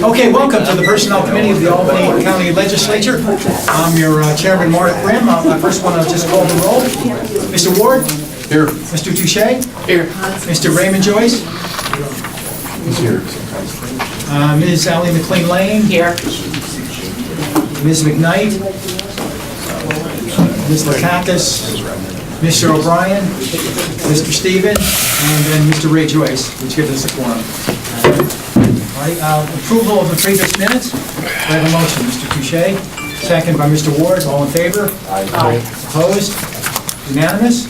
Okay, welcome to the Personnel Committee of the Albany County Legislature. I'm your Chairman, Mark Grimm. I first want to just call the roll. Mr. Ward? Here. Mr. Touche? Here. Mr. Raymond Joyce? He's here. Ms. Ally McLean Lane? Here. Ms. McKnight? Ms. Lakakis? Mr. O'Brien? Mr. Stephen? And then Mr. Ray Joyce, which gives us a quorum. All right, approval of the previous minutes. I have a motion, Mr. Touche, second by Mr. Ward. All in favor? Aye. Opposed? Unanimous?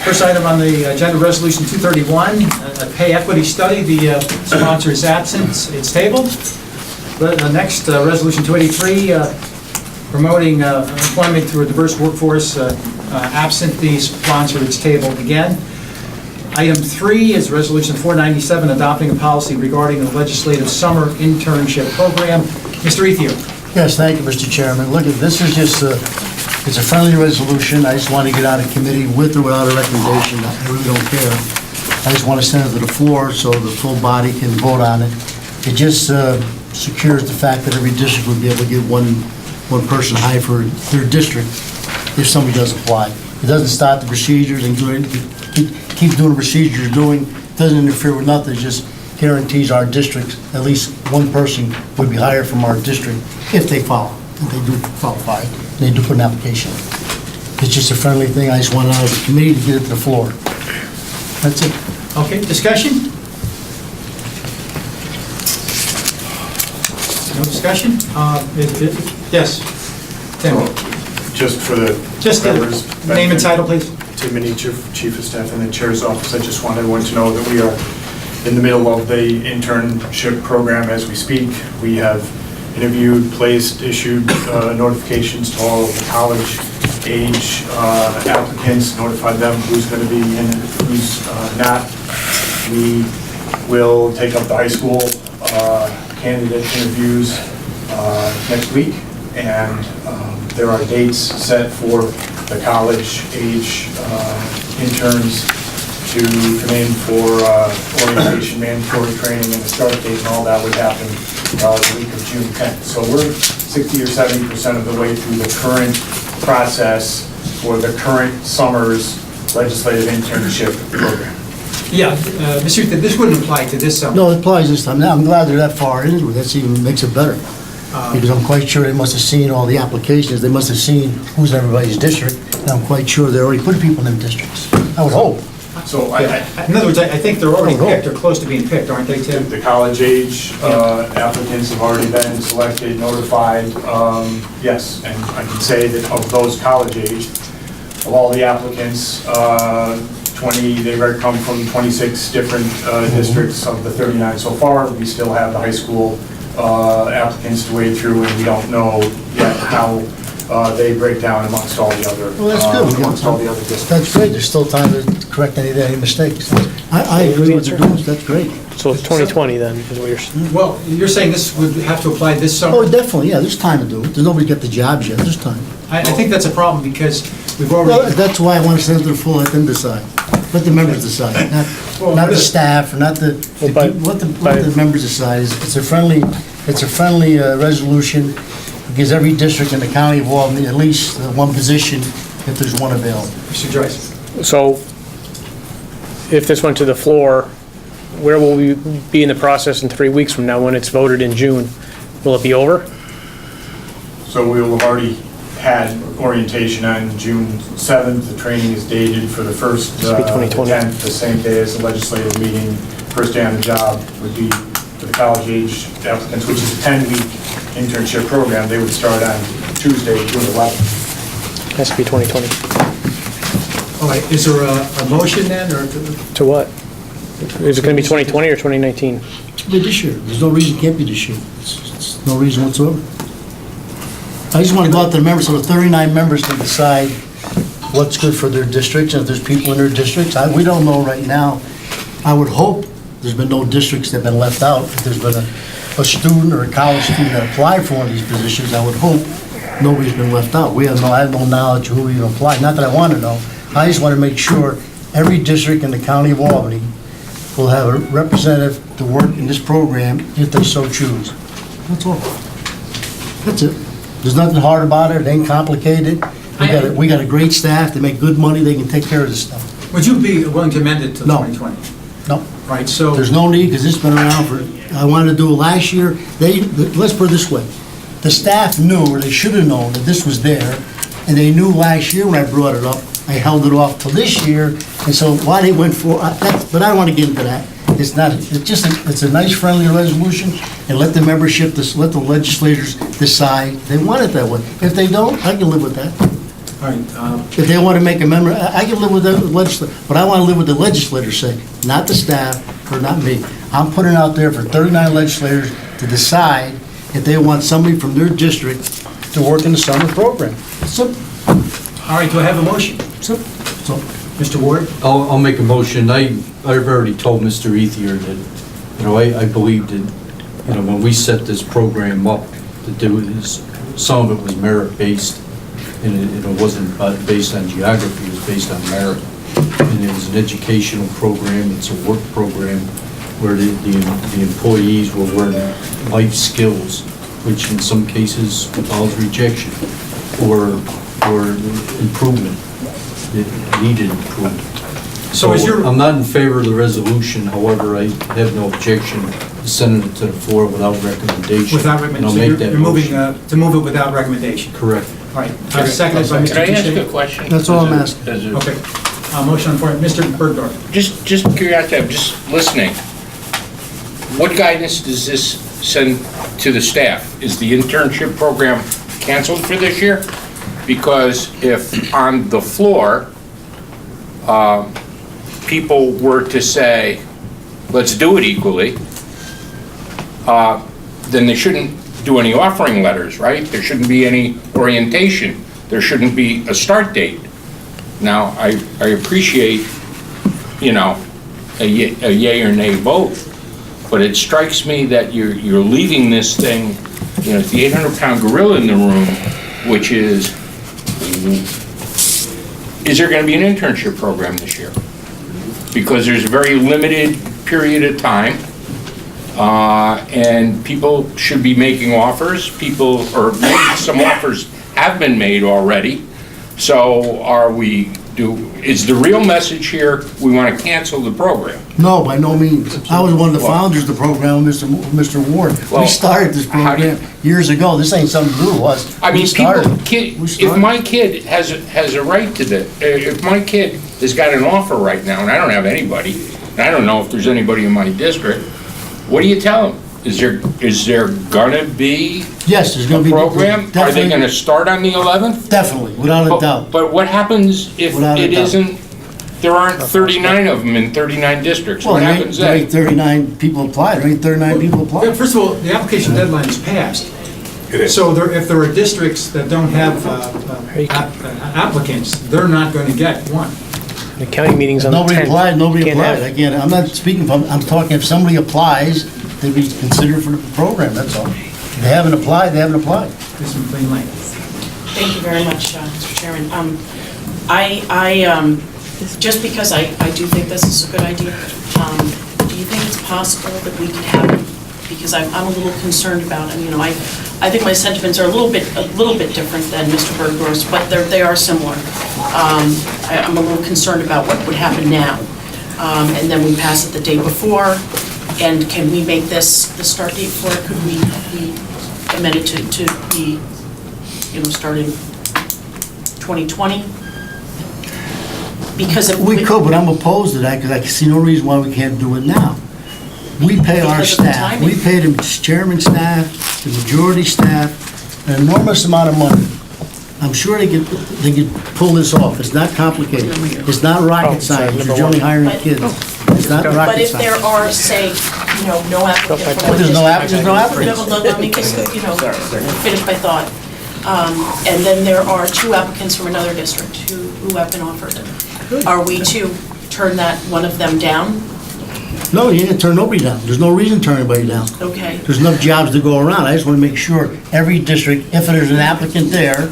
First item on the agenda, Resolution 231, a pay equity study. The sponsor is absent. It's tabled. The next, Resolution 283, promoting employment through a diverse workforce. Absent the sponsor, it's tabled again. Item 3 is Resolution 497, adopting a policy regarding the legislative summer internship program. Mr. Ethier. Yes, thank you, Mr. Chairman. Look, this is just it's a friendly resolution. I just want to get out of committee with or without a recommendation. I really don't care. I just want to send it to the floor so the full body can vote on it. It just secures the fact that every district would be able to get one person hired for their district if somebody does apply. It doesn't stop the procedures and keep doing the procedures you're doing. Doesn't interfere with nothing. It just guarantees our districts at least one person would be hired from our district if they follow. If they do qualify, they do put an application. It's just a friendly thing. I just want out of the committee to get it to the floor. That's it. Okay, discussion? No discussion? Yes. Tim. Just for the members. Name and title, please. Tim Minnie, Chief of Staff in the Chair's Office. I just wanted everyone to know that we are in the middle of the internship program as we speak. We have interviewed, placed, issued notifications to all of the college-age applicants, notified them who's going to be in and who's not. We will take up the high school candidate interviews next week, and there are dates set for the college-age interns to come in for orientation, mandatory training, and the start date and all that would happen the week of June 10th. So we're 60 or 70% of the way through the current process for the current summer's legislative internship program. Yeah, Mr. Ethier, this wouldn't apply to this summer. No, it applies this time. Now, I'm glad they're that far into it. That even makes it better. Because I'm quite sure they must have seen all the applications. They must have seen who's in everybody's district. And I'm quite sure they already put people in them districts. I would hope. So in other words, I think they're already picked or close to being picked, aren't they, Tim? the college-age applicants have already been selected, notified. Yes, and I can say that of those college-age, of all the applicants, 20, they've already come from 26 different districts of the 39 so far. We still have the high school applicants to wade through, and we don't know yet how they break down amongst all the other Well, that's good. amongst all the other districts. That's great. There's still time to correct any mistakes. I agree with what they're doing. That's great. So it's 2020 then, is what you're saying? Well, you're saying this would have to apply this summer? Oh, definitely, yeah, there's time to do it. There's nobody got the jobs yet, there's time. I think that's a problem because we've Well, already... that's why I want to send it to the full, let them decide. Let the members decide, not the staff, or not the, let the members decide. It's a friendly resolution. It gives every district in the county of Albany at least one position if there's one available. Mr. Joyce. So if this went to the floor, where will we be in the process in 3 weeks from now when it's voted in June? Will it be over? So we will have already had orientation on June 7th. The training is dated for the first, This will be 2020. 10th, the same day as the legislative meeting. First day on the job would be for the college-age applicants, which is a 10-week internship program. They would start on Tuesday, June 11th. Has to be 2020. All right, is there a motion then, or... To what? Is it going to be 2020 or 2019? It'll be this year. There's no reason it can't be this year. It's no reason whatsoever. I just want to go out to the members, so the 39 members can decide what's good for their districts, and if there's people in their districts. We don't know right now. I would hope there's been no districts that have been left out. If there's been a student or a college student that applied for one of these positions, I would hope nobody's been left out. I have no knowledge of who even applied. Not that I want to know. I just want to make sure every district in the county of Albany will have a representative to work in this program if they so choose. That's all. That's it. There's nothing hard about it, it ain't complicated. We got a great staff, they make good money, they can take care of this stuff. Would you be willing to amend it to No. 2020? No, Right, so, there's no need, because it's been around for, I wanted to do it last year. Let's put it this way. The staff knew, or they should have known, that this was there, and they knew last year when I brought it up, I held it off till this year, and so why they went for, but I don't want to get into that. It's not, it's a nice friendly resolution, and let the membership, let the legislators decide. They want it that way. If they don't, I can live with that. all right, If they want to make a member, I can live with the legislature, but I want to live with the legislators say, not the staff, or not me. I'm putting out there for 39 legislators to decide if they want somebody from their district to work in the summer program. Simple, all right, do I have a motion? simple. So, Mr. Ward? I'll make a motion. I've already told Mr. Ethier that, I believe that, when we set this program up to do this, some of it was merit-based, and it wasn't based on geography, it was based on merit. And it was an educational program, it's a work program where the employees will learn life skills, which in some cases involves rejection or improvement. It needed improvement. So is your, I'm not in favor of the resolution, however, I have no objection to sending it to the floor without recommendation. without And I'll recommendation, so make that you're moving, motion. to move it without recommendation? Correct. All right, seconded by Mr. Can I ask a Touche. question? That's all I'm asking. Okay, motion on the floor, Mr. Bergdorf. Just curiosity, I'm just listening. What guidance does this send to the staff? Is the internship program canceled for this year? Because if on the floor, people were to say, let's do it equally, then they shouldn't do any offering letters, right? There shouldn't be any orientation. There shouldn't be a start date. Now, I appreciate, a yay or nay vote, but it strikes me that you're leaving this thing, it's the 800-pound gorilla in the room, which is there going to be an internship program this year? Because there's a very limited period of time, and people should be making offers. Or maybe some offers have been made already. So is the real message here, we want to cancel the program? No, by no means. I was one of the founders of the program, Mr. Ward. We Well, started this how do you- program years ago. This ain't something new to us. I mean, We started. if my kid has a right to this, if my kid has got an offer right now, and I don't have anybody, and I don't know if there's anybody in my district, what do you tell them? Is there gonna be Yes, there's a going to be. program? Are they Definitely- gonna start on the 11th? Definitely, without a doubt. But what happens if Without a it doubt. isn't, there aren't 39 of them in 39 districts? Well, What there ain't happens there ain't then? 39 people applied. There ain't 39 people applied. First of all, the application deadline is passed. So if there are districts that don't have applicants, they're not going to get one. The county meeting's on the 10th. Nobody Can't have applied. it. Again, I'm not speaking from, I'm talking if somebody applies, they be considered for the program, that's all. If they haven't applied, they haven't applied. Ms. McLean Lane. Thank you very much, Mr. Chairman. Just because I do think this is a good idea, do you think it's possible that we could have, because I'm a little concerned about, I think my sentiments are a little bit different than Mr. Bergdorf's, but they are similar. I'm a little concerned about what would happen now. And then we pass it the day before, and can we make this the start date for it? Could we amend it to be, starting 2020? Because if We could, but I'm opposed to that because I can see no reason why we can't do it now. We pay our Because of the staff, timing. we pay the chairman staff, the majority staff, an enormous amount of money. I'm sure they could pull this off. It's not complicated. It's not rocket science. You're only hiring kids. It's not But rocket if there science. are, say, no applicant from But one there's no district. applicants, no applicants. Let me just, finish my thought. And then there are 2 applicants from another district who have been offered. Are we to turn one of them down? No, you didn't turn nobody down. There's no reason to turn anybody down. Okay. There's enough jobs to go around. I just want to make sure every district, if there's an applicant there,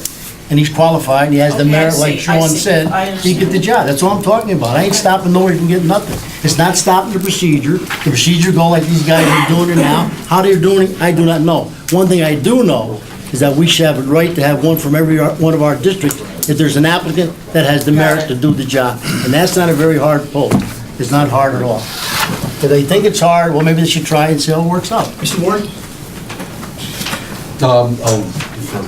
and he's qualified, and he has the Okay, I merit, like see, I Sean see. said, I he get the understand. job. That's all I'm talking about. I ain't stopping nobody from getting nothing. It's not stopping the procedure. The procedure go like these guys are doing it now. How they're doing it, I do not know. One thing I do know is that we should have a right to have one from every one of our districts if there's an applicant that has the merit to do the job. And that's not a very hard pull. It's not hard at all. If they think it's hard, well, maybe they should try and see how it works out. Mr. Ward? I'll defer.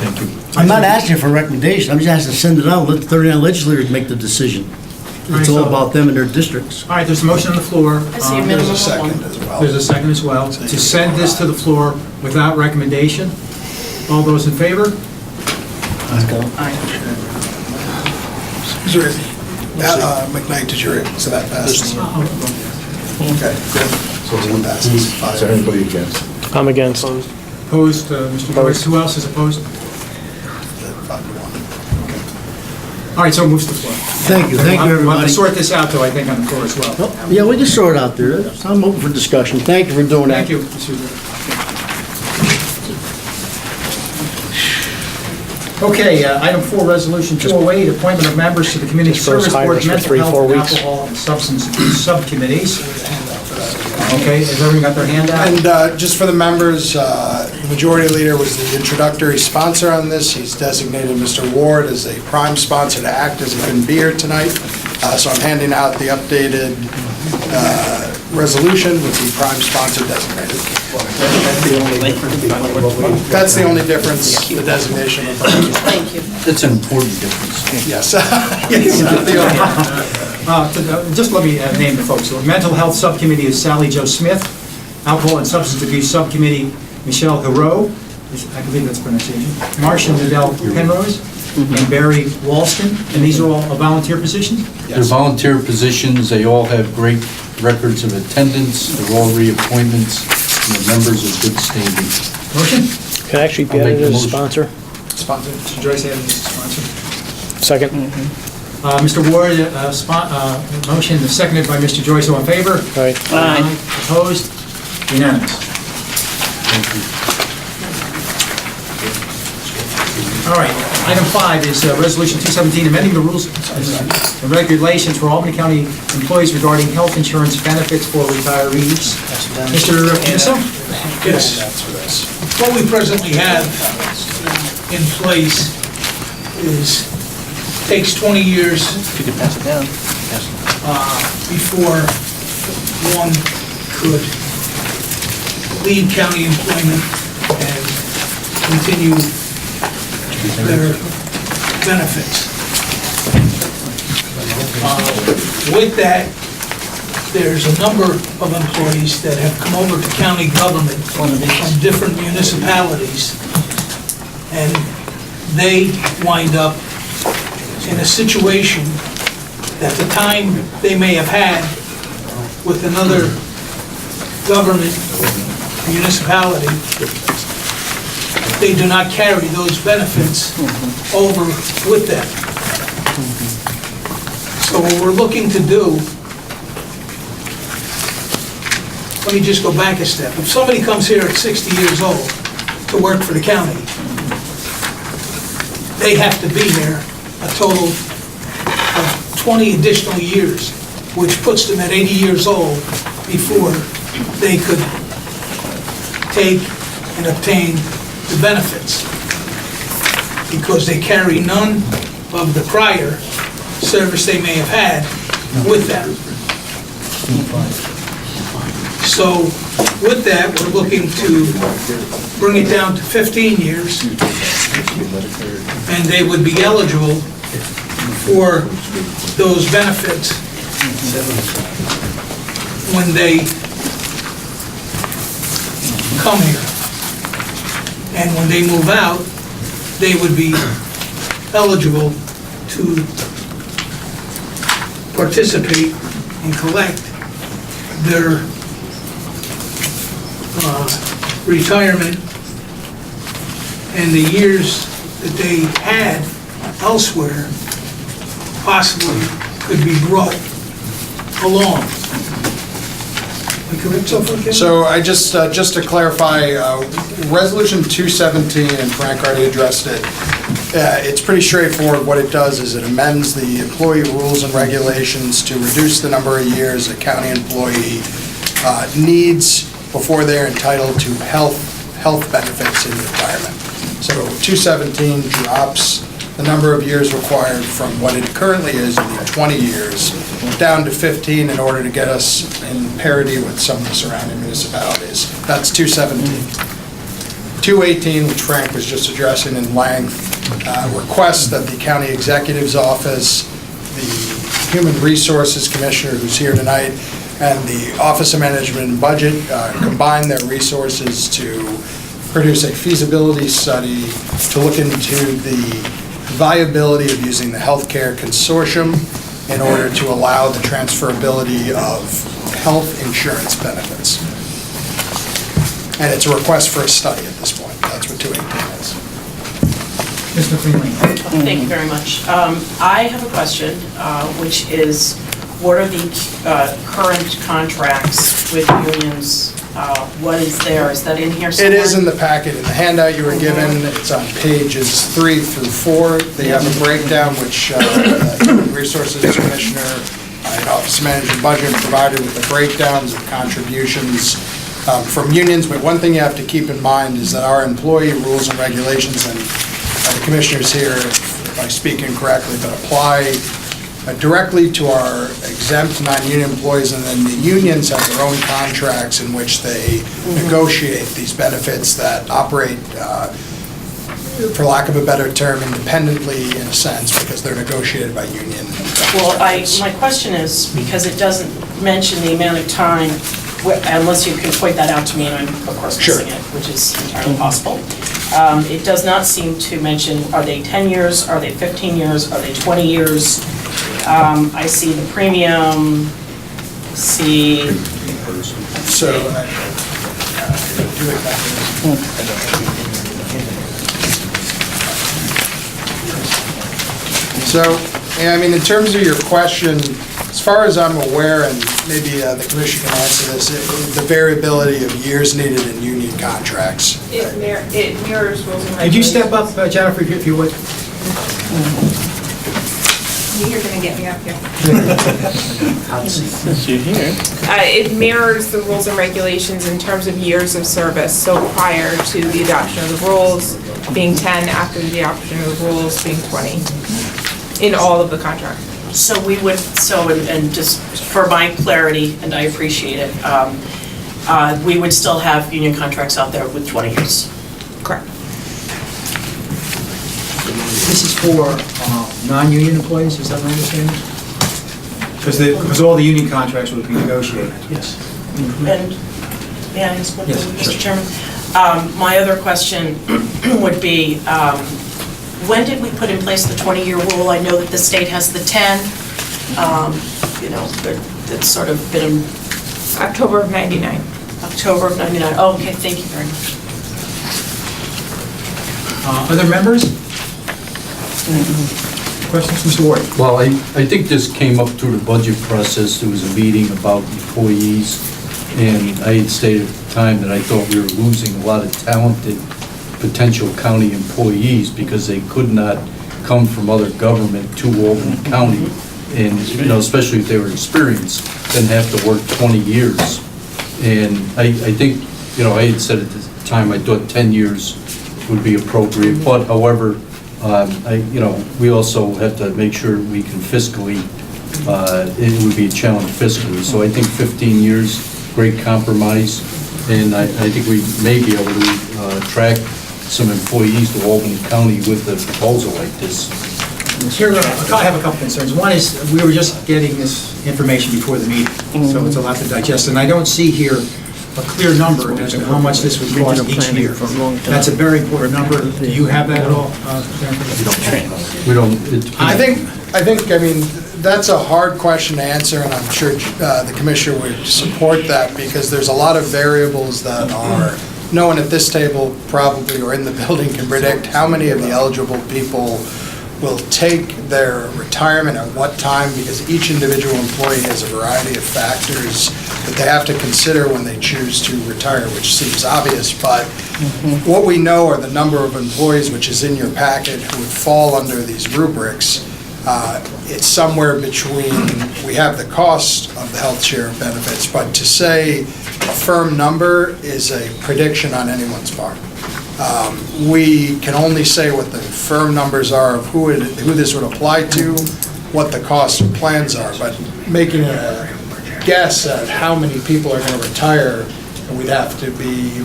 Thank you. I'm not asking for a recommendation, I'm just asking to send it out, let the 39 legislators make the decision. It's all about them and their districts. All right, there's a motion on the floor. I see a minimum of one. There's a second as well, to send this to the floor without recommendation. All those in favor? Aye. Is there any, McKnight, did you, so that passes? Okay, good. So it passes. Is there anybody against? I'm against. Opposed, Mr. Joyce. Who else is opposed? 5 to 1. All right, so it moves to the floor. Thank you, We'll have to everybody. sort this out, though, I think, on the floor as well. Oh, yeah, we can sort it out there, I'm open for discussion, thank you for doing that. Thank you, Mr. Ward. Okay, item 4, Resolution 208, appointment of members to the Community Just first Service Board, hires for Mental 3-4 Health, weeks. Alcohol, and Substance Abuse Subcommittees. Okay, has everyone got their hand out? And just for the members, the Majority Leader was the introductory sponsor on this. He's designated Mr. Ward as a prime sponsor to act, as he couldn't be here tonight. So I'm handing out the updated resolution with the prime sponsor designated. That's the only difference, the designation of the... Thank you. It's an important difference. Yes. Yes, not the only. Just let me name the folks. So Mental Health Subcommittee is Sally Jo Smith. Alcohol and Substance Abuse Subcommittee, Michelle Hero, I believe that's pronunciation, Marcia Liddell Penrose, and Barry Walston. And these are all volunteer positions? They're volunteer positions, they all have great records of attendance, they're all reappointments, and they're members of good standing. Motion? Can I actually be I'll make added the as a motion. sponsor? Sponsor. Mr. Joyce Adams is sponsor. Second. Mr. Ward, motion is seconded by Mr. Joyce. All in favor? Aye. Opposed? Unanimous. All right, item 5 is Resolution 217, amending the rules and regulations for Albany County employees regarding health insurance benefits for retirees. Mr. Kinsel? Yes. What we presently have in place takes 20 years before one could leave county employment and continue their benefits. With that, there's a number of employees that have come over to county government from different municipalities, and they wind up in a situation that the time they may have had with another government municipality, they do not carry those benefits over with them. So what we're looking to do, let me just go back a step. If somebody comes here at 60 years old to work for the county, they have to be here a total of 20 additional years, which puts them at 80 years old before they could take and obtain the benefits, because they carry none of the prior service they may have had with them. So with that, we're looking to bring it down to 15 years, and they would be eligible for those benefits when they come here. And when they move out, they would be eligible to participate and collect their retirement, and the years that they had elsewhere possibly could be brought along. So I just to clarify, Resolution 217, and Frank already addressed it, it's pretty straightforward. What it does is it amends the employee rules and regulations to reduce the number of years a county employee needs before they're entitled to health benefits in retirement. So 217 drops the number of years required from what it currently is, to be 20 years, down to 15 in order to get us in parity with some of the surrounding municipalities. That's 217. 218, which Frank was just addressing in length, requests that the county executive's office, the Human Resources Commissioner, who's here tonight, and the Office of Management and Budget combine their resources to produce a feasibility study to look into the viability of using the healthcare consortium in order to allow the transferability of health insurance benefits. And it's a request for a study at this point. That's what 218 is. Mr. Freeling. Thank you very much. I have a question, which is, what are the current contracts with unions? What is there? Is that in here somewhere? It is in the packet. In the handout you were given, it's on pages 3 through 4. They have a breakdown which the Human Resources Commissioner and Office of Management and Budget provided with the breakdowns of contributions from unions. But one thing you have to keep in mind is that our employee rules and regulations, and the commissioners here, if I speak incorrectly, but apply directly to our exempt non-union employees, and then the unions have their own contracts in which they negotiate these benefits that operate, for lack of a better term, independently in a sense, because they're negotiated by union. Well, my question is, because it doesn't mention the amount of time, unless you can point that out to me, and I'm of course missing it, which is entirely possible. It does not seem to mention, are they 10 years, are they 15 years, are they 20 years? I see the premium, see... So, yeah, I mean, in terms of your question, as far as I'm aware, and maybe the commission can answer this, the variability of years needed in union contracts. It mirrors rules and regulations. Could you step up, Jennifer, if you would? You're going to get me up here. It mirrors the rules and regulations in terms of years of service. So prior to the adoption of the rules being 10, after the adoption of the rules being 20, in all of the contracts. So we would, and just for my clarity, and I appreciate it, we would still have union contracts out there with 20 years. Correct. This is for non-union employees, is that my understanding? Because all the union contracts would be negotiated. Yes. And, may I ask one Yes, thing, sure. Mr. Chairman? My other question would be, when did we put in place the 20-year rule? I know that the state has the 10, but it's sort of been... October of 99. October of 99. Oh, okay, thank you very much. Other members? Questions, Mr. Ward? Well, I think this came up through the budget process. There was a meeting about employees, and I had stated at the time that I thought we were losing a lot of talented potential county employees because they could not come from other government to Albany County, and, especially if they were experienced, then have to work 20 years. And I think, I had said at the time, I thought 10 years would be appropriate, but however, we also have to make sure we can fiscally, it would be a challenge fiscally. So I think 15 years, great compromise, and I think we may be able to attract some employees to Albany County with a proposal like this. Sure, I have a couple concerns. One is, we were just getting this information before the meeting, so it's a lot to digest, and I don't see here a clear number as to how much this would cost each year. That's a very important number. Do you have that at all, Jennifer? We don't. I think, that's a hard question to answer, and I'm sure the commissioner would support that, because there's a lot of variables that are, no one at this table probably, or in the building, can predict how many of the eligible people will take their retirement at what time, because each individual employee has a variety of factors that they have to consider when they choose to retire, which seems obvious, but what we know are the number of employees, which is in your packet, who would fall under these rubrics. It's somewhere between, we have the cost of the health share benefits, but to say a firm number is a prediction on anyone's part. We can only say what the firm numbers are of who this would apply to, what the costs or plans are, but making a guess at how many people are going to retire, we'd have to be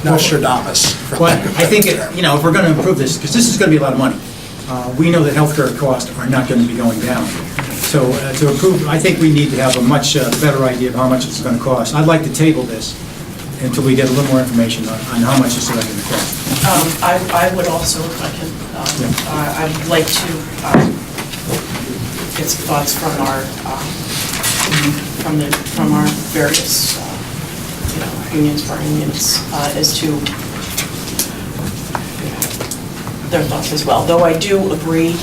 Nostradamus. Well, I think, if we're going to improve this, because this is going to be a lot of money, we know that healthcare costs are not going to be going down. So to improve, I think we need to have a much better idea of how much it's going to cost. I'd like to table this until we get a little more information on how much this is going to cost. I would also, if I can, I'd like to get some thoughts from our various unions, as to their thoughts as well. Though I do agree,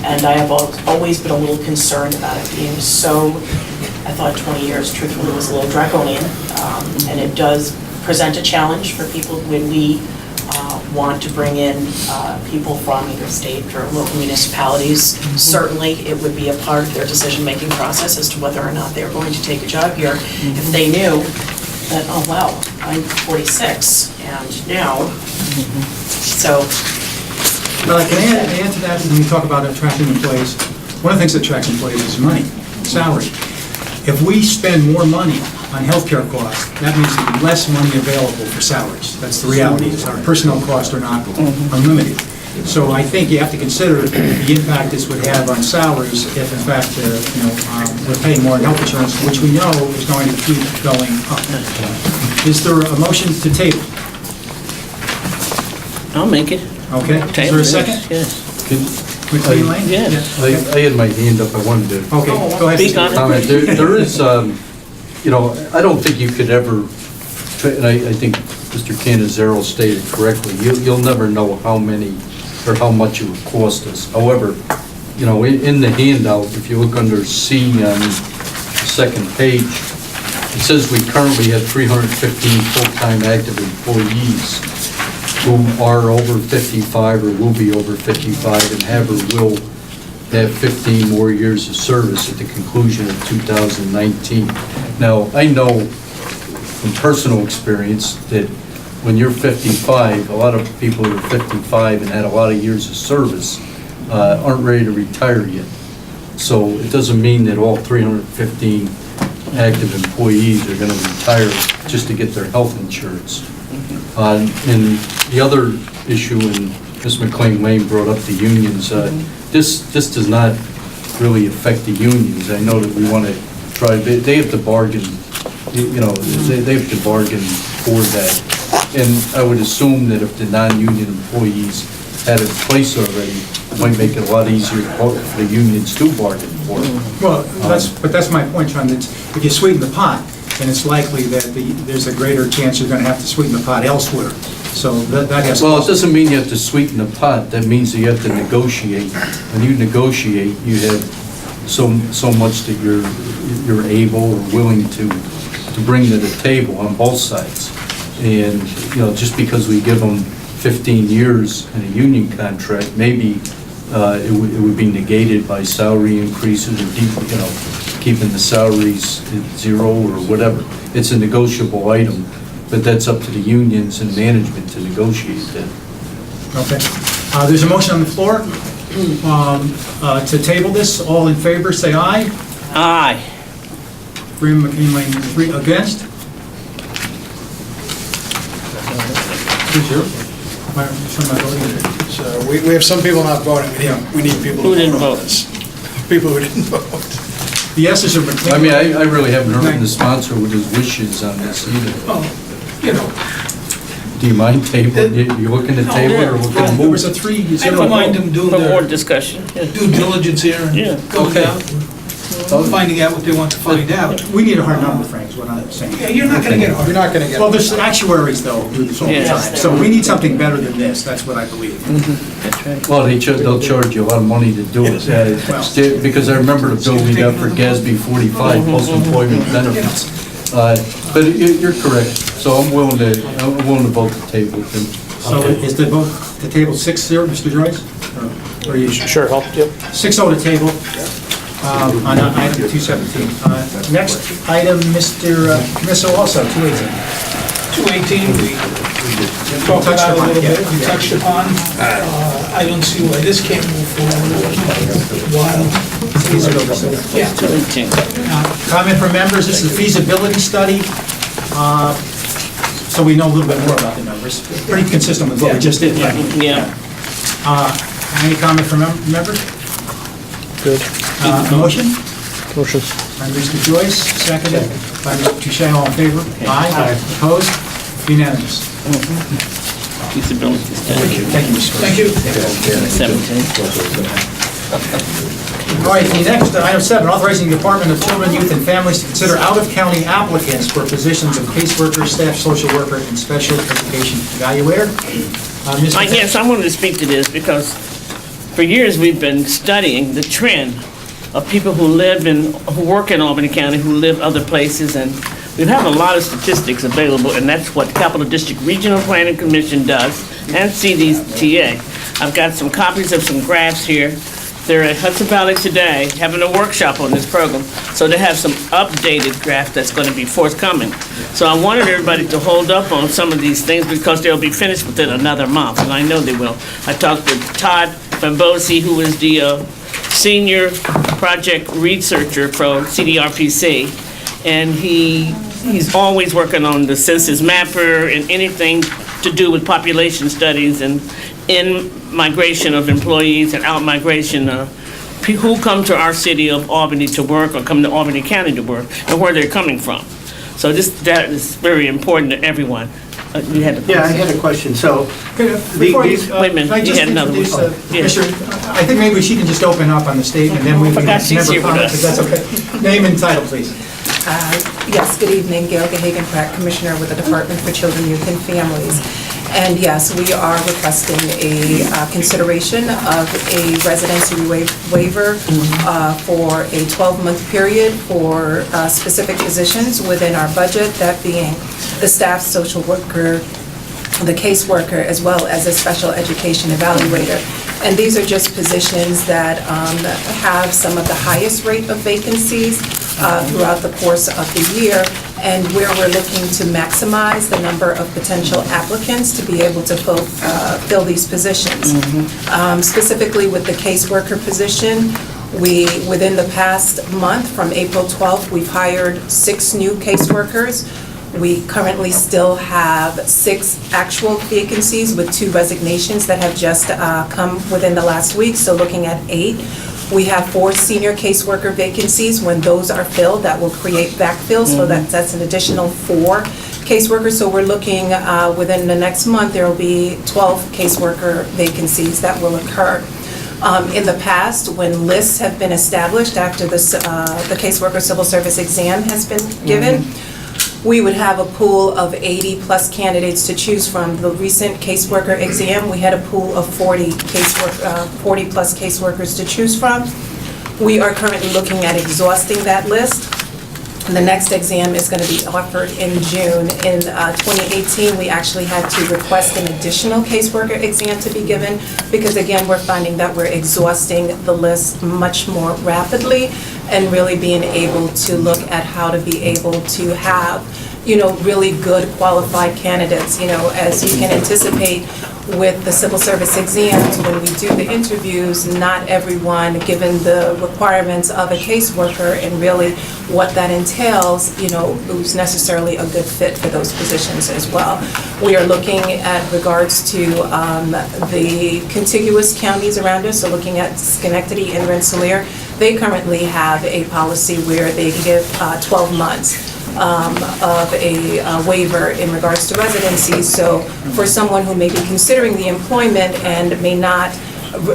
and I have always been a little concerned about it being so, I thought 20 years truthfully was a little draconian, and it does present a challenge for people when we want to bring in people from either state or local municipalities. Certainly, it would be a part of their decision-making process as to whether or not they're going to take a job here. If they knew that, oh wow, I'm 46, and now, so. But I can add to that when we talk about attracting employees. One of the things that attracts employees is money, salary. If we spend more money on healthcare costs, that means there's less money available for salaries. That's the reality. Our personnel costs are not unlimited. So I think you have to consider the impact this would have on salaries if, in fact, we're paying more in health insurance, which we know is going to keep going up. Is there a motion to table? I'll make it. Okay. Is there a second? Yes. McLean Lane? Yes. I had my hand up, I wanted to Okay, go ahead. Speak on it. comment. There is, I don't think you could ever, and I think Mr. Canizero stated correctly, you'll never know how many or how much it would cost us. However, in the handout, if you look under C on the second page, it says we currently have 315 full-time active employees who are over 55 or will be over 55 and have or will have 15 more years of service at the conclusion of 2019. Now, I know from personal experience that when you're 55, a lot of people who are 55 and had a lot of years of service aren't ready to retire yet. So it doesn't mean that all 315 active employees are going to retire just to get their health insurance. And the other issue, and Ms. McLean Lane brought up the unions, this does not really affect the unions. I know that we want to try, they have to bargain, they have to bargain for that. And I would assume that if the non-union employees had it in place already, it might make it a lot easier for the unions to bargain for it. Well, that's my point, John. If you sweeten the pot, then it's likely that there's a greater chance you're going to have to sweeten the pot elsewhere. So that has. Well, it doesn't mean you have to sweeten the pot. That means that you have to negotiate. When you negotiate, you have so much that you're able or willing to bring to the table on both sides. And just because we give them 15 years in a union contract, maybe it would be negated by salary increases or keeping the salaries at zero or whatever. It's a negotiable item, but that's up to the unions and management to negotiate that. Okay. There's a motion on the floor to table this. All in favor, say aye. Aye. Freeman McLean Lane, against? 3-0. So we have some people not voting. We need people Who to didn't vote on vote? this. People who didn't vote. The yeses are McLean. I mean, I really haven't heard the sponsor with his wishes on this either. Do you mind tabling? You looking to table or looking to There move? was a 3-0 I don't mind vote. them doing For more their discussion. Yeah. due diligence here Yeah. and going Okay. down. finding out what they want to find out. We need a hard number, Frank, is what I'm saying. Yeah, you're not gonna get You're hard. not going to get. Well, there's actuaries, though, do this all the Yes. time, so we need something better than this, that's what I believe. Well, they'll charge you a lot of money to do it. Because I remember the bill we got for GASB 45, post-employment benefits. But you're correct, so I'm willing to vote the table. So is the vote, the table 6-0, Mr. Joyce? Or are you Sure, help, yep. 6-0 to table on item 217. Next item, Mr. Camisso, also 218. 218, we talked Touched about a upon, little yeah. bit, we touched upon. I don't see why this can't move forward. While, yeah, Comment from members, this is a feasibility study, so we know a little bit more about the numbers. Pretty consistent with what we just did, right? Yeah. Any comment from members? Good. Motion? Motion. By Mr. Joyce, seconded by Mr. Touche, all in favor? Aye. Opposed? Unanimous. Feasibility study. Thank you, Mr. thank you. 17. All right, the next, item 7, authorizing the Department of Children, Youth, and Families to consider out-of-county applicants for positions of caseworker, staff social worker, and special education evaluator. Ms. Yes, I wanted to speak to this because for years we've been studying the trend of people who work in Albany County, who live other places, and we have a lot of statistics available, and that's what Capital District Regional Planning Commission does, and CDTA. I've got some copies of some graphs here. They're at Hudson Valley today, having a workshop on this program, so they have some updated graph that's going to be forthcoming. So I wanted everybody to hold up on some of these things because they'll be finished within another month, and I know they will. I talked with Todd Fambosi, who is the senior project researcher from CDRPC, and he's always working on the census mapper and anything to do with population studies and in migration of employees and out migration, who come to our city of Albany to work or come to Albany County to work and where they're coming from. So that is very important to everyone. You had to. Yeah, I had a question, so. Before you, Wait a minute, can I you just had another one. introduce, Yeah. Commissioner, I think maybe she can just open up on the statement, then we forgot she's here with comment, us. if that's okay. Name and title, please. Yes, good evening, Gail Gahagan-Pratt, Commissioner with the Department for Children, Youth, and Families. And yes, we are requesting a consideration of a residency waiver for a 12-month period for specific positions within our budget, that being the staff social worker, the caseworker, as well as a special education evaluator. And these are just positions that have some of the highest rate of vacancies throughout the course of the year, and where we're looking to maximize the number of potential applicants to be able to fill these positions. Specifically with the caseworker position, within the past month, from April 12th, we've hired 6 new caseworkers. We currently still have 6 actual vacancies with 2 resignations that have just come within the last week, so looking at 8. We have 4 senior caseworker vacancies. When those are filled, that will create backfill, so that's an additional 4 caseworkers. So we're looking within the next month, there will be 12 caseworker vacancies that will occur. In the past, when lists have been established after the caseworker civil service exam has been given, we would have a pool of 80-plus candidates to choose from. The recent caseworker exam, we had a pool of 40-plus caseworkers to choose from. We are currently looking at exhausting that list. The next exam is going to be offered in June. In 2018, we actually had to request an additional caseworker exam to be given because, again, we're finding that we're exhausting the list much more rapidly and really being able to look at how to be able to have, really good qualified candidates. As you can anticipate with the civil service exams, when we do the interviews, not everyone, given the requirements of a caseworker and really what that entails, who's necessarily a good fit for those positions as well. We are looking at regards to the contiguous counties around us, so looking at Schenectady and Rensselaer, they currently have a policy where they give 12 months of a waiver in regards to residency. So for someone who may be considering the employment and may not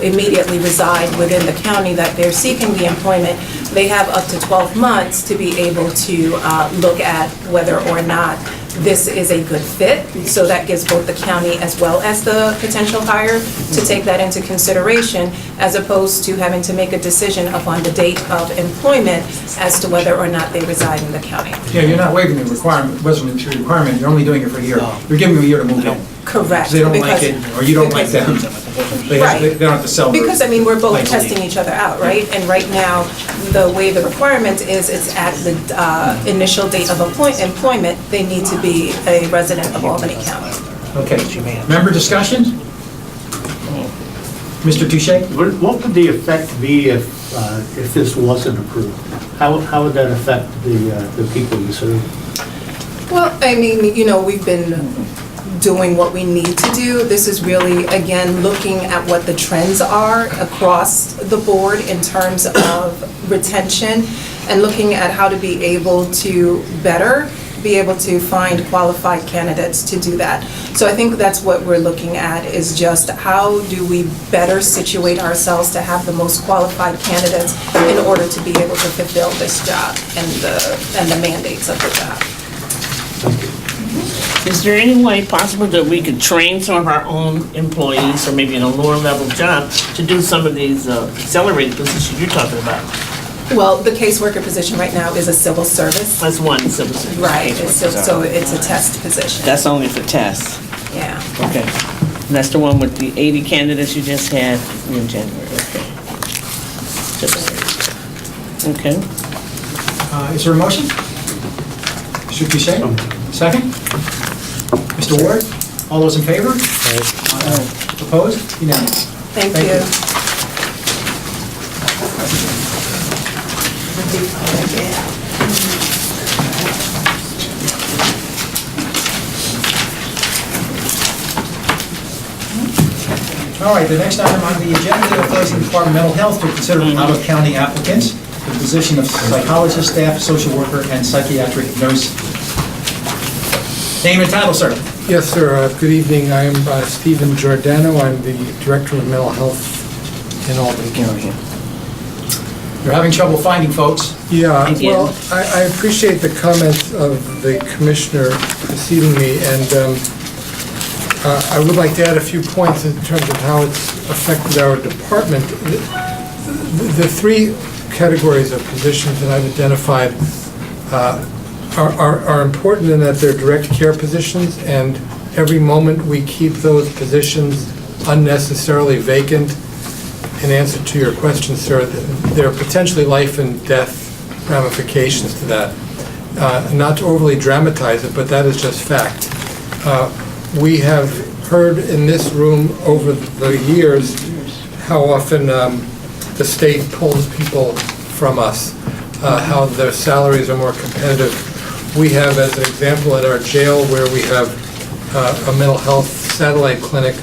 immediately reside within the county that they're seeking the employment, they have up to 12 months to be able to look at whether or not this is a good fit. So that gives both the county as well as the potential hire to take that into consideration, as opposed to having to make a decision upon the date of employment as to whether or not they reside in the county. Yeah, you're not waiving the requirement, residency requirement, you're only doing it for a year. You're giving them a year to move in. Correct. Because they don't like because- it, or you don't like them. Right. They don't have to sell their Because, I mean, we're both ID. testing each other out, right? And right now, the way the requirement is, it's at the initial date of employment, they need to be a resident of Albany County. Okay. Member discussion? Mr. Touche? What would the effect be if this wasn't approved? How would that affect the people you serve? Well, I mean, you know, we've been doing what we need to do. This is really, again, looking at what the trends are across the board in terms of retention and looking at how to be able to better be able to find qualified candidates to do that. So I think that's what we're looking at, is just how do we better situate ourselves to have the most qualified candidates in order to be able to fulfill this job and the mandates of the job. Is there any way possible that we could train some of our own employees, or maybe in a lower level job, to do some of these accelerated positions you're talking about? Well, the caseworker position right now is a civil service. That's one civil service. Right, so it's a test position. That's only for tests. Yeah. Okay. And that's the one with the 80 candidates you just had in January. Okay. Okay. Is there a motion? Mr. Touche? Second? Mr. Ward? All those in favor? Opposed? Unanimous. Thank Thank you. you. All right, the next item on the agenda, authorizing the Department of Mental Health to consider out-of-county applicants for the position of psychologist, staff, social worker, and psychiatric nurse. Name and title, sir. Yes, sir. Good evening. I am Stephen Giordano. I'm the Director of Mental Health in Albany County. You're having trouble finding folks. Yeah, well, I appreciate the comments of the Commissioner preceding me, and I would like to add a few points in terms of how it's affected our department. The three categories of positions that I've identified are important in that they're direct care positions, and every moment we keep those positions unnecessarily vacant, in answer to your question, sir, there are potentially life and death ramifications to that. Not to overly dramatize it, but that is just fact. We have heard in this room over the years how often the state pulls people from us, how their salaries are more competitive. We have, as an example, at our jail where we have a mental health satellite clinic,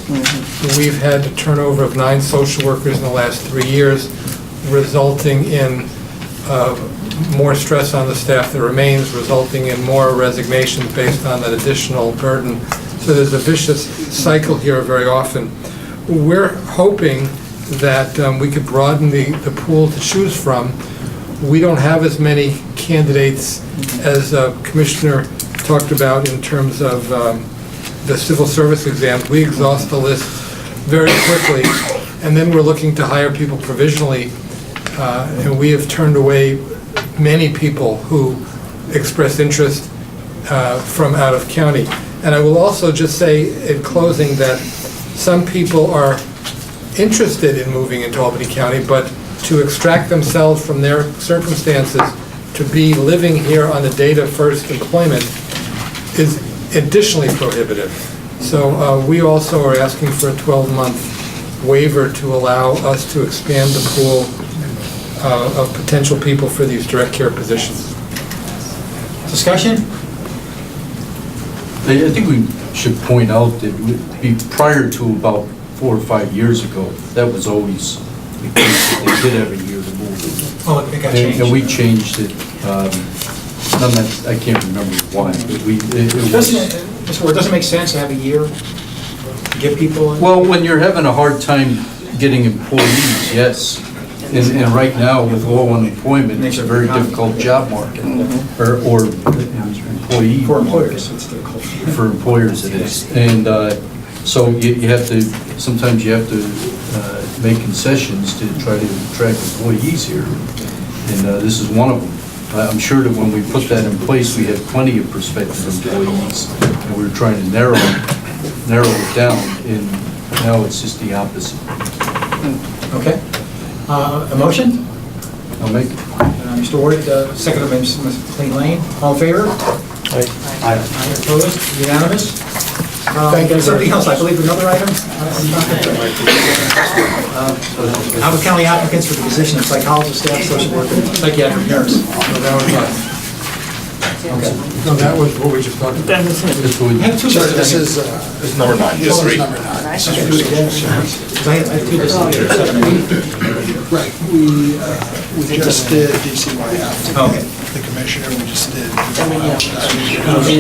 we've had a turnover of 9 social workers in the last 3 years, resulting in more stress on the staff that remains, resulting in more resignations based on that additional burden. So there's a vicious cycle here very often. We're hoping that we could broaden the pool to choose from. We don't have as many candidates as Commissioner talked about in terms of the civil service exams. We exhaust the list very quickly, and then we're looking to hire people provisionally, and we have turned away many people who express interest from out of county. And I will also just say in closing that some people are interested in moving into Albany County, but to extract themselves from their circumstances to be living here on the date of first employment is additionally prohibitive. So we also are asking for a 12-month waiver to allow us to expand the pool of potential people for these direct care positions. Discussion? I think we should point out that prior to about 4 or 5 years ago, that was always the case, that they did have a year to move. Oh, it got changed. And we changed it. I can't remember why, but Mr. Ward, doesn't it make sense to have a year to give people? Well, when you're having a hard time getting employees, yes. And right now, with low unemployment, it's a very difficult job market, or employee For market. employers, it's difficult. For employers it is. And so you have to, sometimes you have to make concessions to try to attract employees here. And this is one of them. I'm sure that when we put that in place, we had plenty of prospective employees. And we were trying to narrow it down, and now it's just the opposite. Okay. A motion? I'll make it. Mr. Ward, seconded by Ms. McLean Lane. All in favor? Aye. Opposed? Unanimous? Thank you. Something else, I believe another item? Howard County applicants for the position of psychologist, staff, social worker, psychiatric nurse. Okay. No, that was what we just talked about. This would- I have two Sir, lists. this is... number 9, This is number 9. I have two lists. Right, we just did DCYF. Okay. The commissioner, we just did...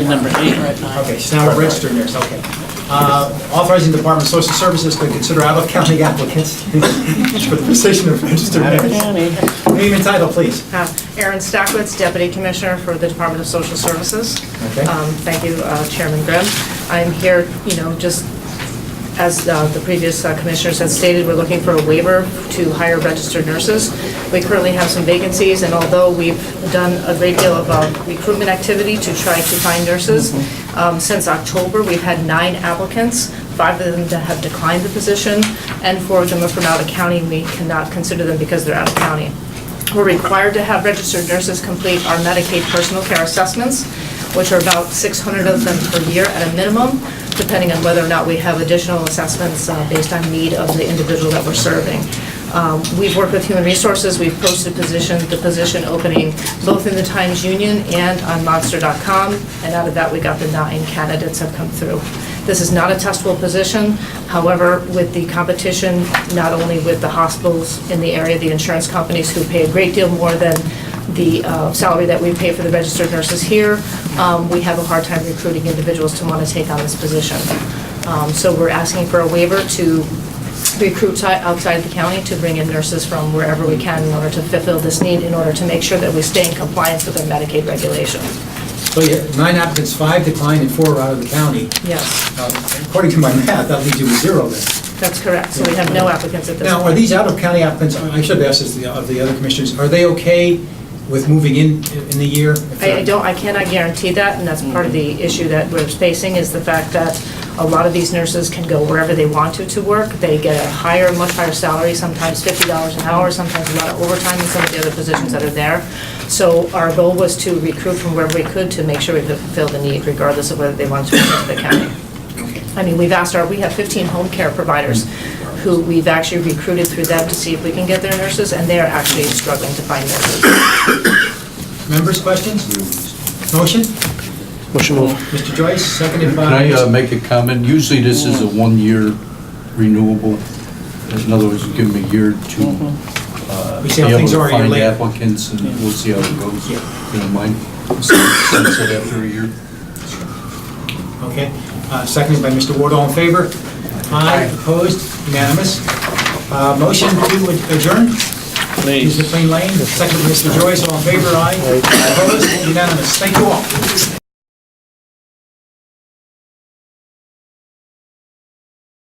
Number 8 right now. Okay, so now we're registered nurse, okay. Authorizing the Department of Social Services to consider out-of-county applicants for the position of registered nurse. Name and title, please. Erin Stackwitz, Deputy Commissioner for the Department of Social Services. Okay. Thank you, Chairman Grimm. I'm here, just as the previous commissioners had stated, we're looking for a waiver to hire registered nurses. We currently have some vacancies, and although we've done a great deal of recruitment activity to try to find nurses, since October, we've had 9 applicants, 5 of them that have declined the position, and 4 of them are from out of county, and we cannot consider them because they're out of county. We're required to have registered nurses complete our Medicaid personal care assessments, which are about 600 of them per year at a minimum, depending on whether or not we have additional assessments based on need of the individual that we're serving. We've worked with Human Resources, we've posted the position opening both in the Times Union and on Monster.com, and out of that we got the 9 candidates have come through. This is not a testable position, however, with the competition, not only with the hospitals in the area, the insurance companies who pay a great deal more than the salary that we pay for the registered nurses here, we have a hard time recruiting individuals to want to take on this position. So we're asking for a waiver to recruit outside the county to bring in nurses from wherever we can in order to fulfill this need, in order to make sure that we stay in compliance with our Medicaid regulation. So you have 9 applicants, 5 declined and 4 are out of the county. Yes, According to my math, that leaves you with 0 then. that's correct. So we have no applicants at this Now, point. are these out-of-county applicants, I should have asked this of the other commissioners, are they okay with moving in the year? I cannot guarantee that, and that's part of the issue that we're facing, is the fact that a lot of these nurses can go wherever they want to work. They get a much higher salary, sometimes $50 an hour, sometimes a lot of overtime in some of the other positions that are there. So our goal was to recruit from wherever we could to make sure we could fulfill the need, regardless of whether they wanted to come to the county. I mean, we have 15 home care providers who we've actually recruited through them to see if we can get their nurses, and they are actually struggling to find nurses. Members, questions? Motion? Motion move. Mr. Joyce, seconded by... Can I make a comment? Usually this is a 1-year renewable. In other words, we give them a year to We be see how able things to are a year find later. applicants, and we'll see how it goes. Yeah. You don't mind? Sunset after a year. Okay, seconded by Mr. Ward, all in favor? Aye. Opposed? Unanimous. Motion to adjourn? Please. Ms. McLean Lane, seconded by Mr. Joyce, all in favor? Aye. Opposed? Unanimous. Thank you all.